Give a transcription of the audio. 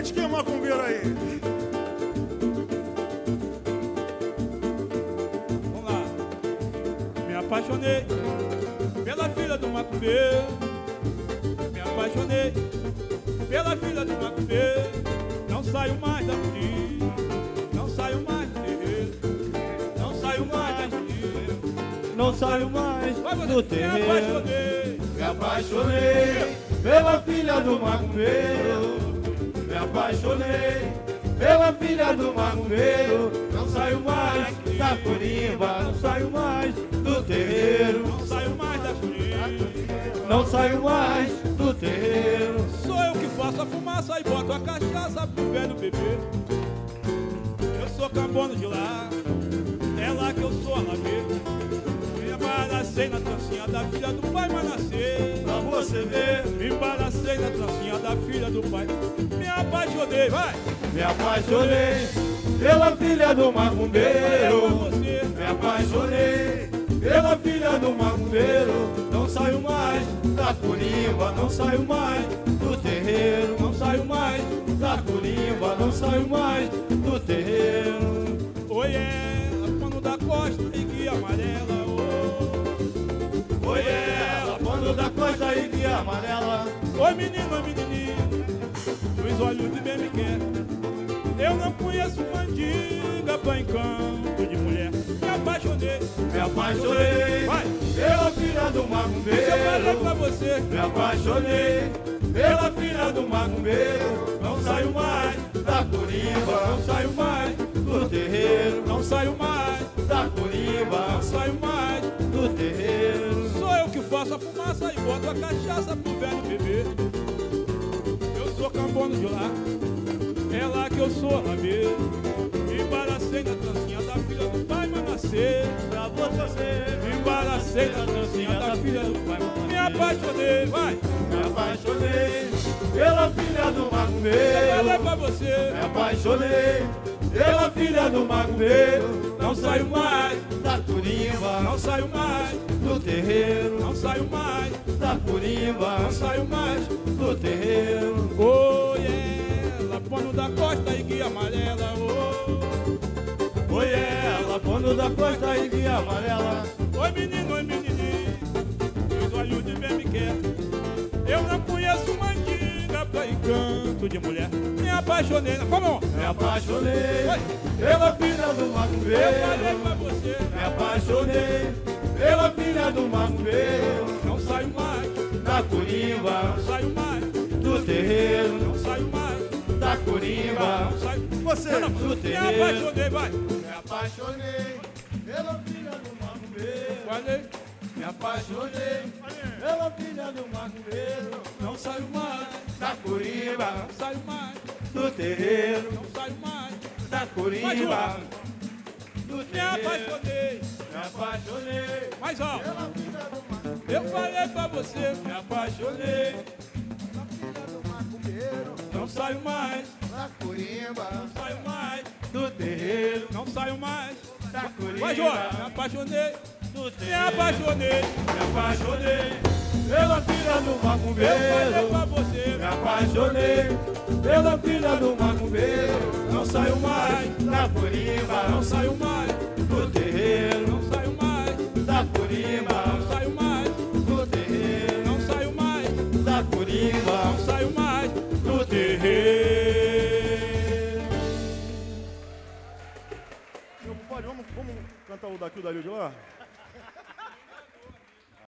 frente, quem é macumbeiro aí? Vamos lá. Me apaixonei pela filha do macumbeiro. Me apaixonei pela filha do macumbeiro. Não saio mais da folia, não saio mais do terreiro. Não saio mais da folia, Não saio mais do terreiro. Me apaixonei Pela filha do macumbeiro, me apaixonei pela filha do macumbeiro. Não saio mais da corimba, não saio mais do terreiro. não saio mais da folia. Não saio mais do terreiro. Sou eu que faço a fumaça e boto a cachaça pro velho beber. Eu sou cambono de lá, é lá que eu sou alameiro. Me embaracei na trancinha da filha do pai Manassê. Pra você ver, Me embaracei na trancinha da filha do pai. Me apaixonei, vai! me apaixonei pela filha do macumbeiro. Você, Me apaixonei pela filha do macumbeiro. Não saio mais da corimba, não saio mais do terreiro. Não saio mais da corimba, não saio mais do terreiro. oi, pano da costa e guia amarela. Oi, ela, pano da costa e guia amarela. Oi, menino, oi, menininho, os olhos de bem me quer. Eu não conheço mandiga pra encanto de mulher. Me apaixonei, Me apaixonei vai! pela filha do Eu falei pra macumbeiro. você. Me apaixonei pela filha do macumbeiro. Não saio mais da corimba, não saio mais do terreiro. Não saio mais, Da corimba, não saio mais. do terreiro. Sou eu que faço a fumaça e boto a cachaça pro velho beber. Eu sou cambono de lá, é lá que eu sou alameiro. Me embaracei na trancinha da filha do pai Manassê. Pra você, Me embaracei na trancinha da filha do pai Manassê. Me apaixonei, vai! me apaixonei pela filha do Eu falei macumbeiro. pra você. Me apaixonei pela filha do macumbeiro. Não saio mais, Da corimba, não saio mais, do terreiro. não saio mais, Da corimba, não saio mais. do terreiro. Oi, ela, pano da costa e guia amarela. Oi, ela, pano da costa e guia amarela. Oi, menino, oi, menininho, os olhos de bem me quer. Eu não conheço mandiga pra encanto de mulher. Me apaixonei, como? Me apaixonei Oi. pela filha do Eu falei pra macumbeiro. você. Me apaixonei pela filha do macumbeiro. Não saio mais, Da corimba, não saio mais, do terreiro. não saio mais, Da corimba, não saio. Você, Não, não, do me terreiro. apaixonei, vai. Me apaixonei pela filha do macumbeiro. Falei, Me apaixonei pela filha do macumbeiro. não saio mais, Da corimba, não saio mais, do terreiro. não saio mais. Da Mais corimba, do Me terreiro. apaixonei, Me apaixonei mais alto. pela filha do macumbeiro. Eu falei pra você, Me apaixonei a filha do macumbeiro, não saio mais, na corimba, não saio mais, do terreiro. não saio mais. Da Vai, João, me apaixonei, do me terreiro. apaixonei. Me apaixonei pela filha do Eu falei macumbeiro. pra você, Me apaixonei pela filha do macumbeiro. Não saio mais da corimba, não saio mais, do terreiro. não saio mais, Da corimba, não saio mais, do terreiro. não saio mais, Da corimba, não saio mais. do terreiro. meu compadre, vamos cantar o daqui e o dali de lá?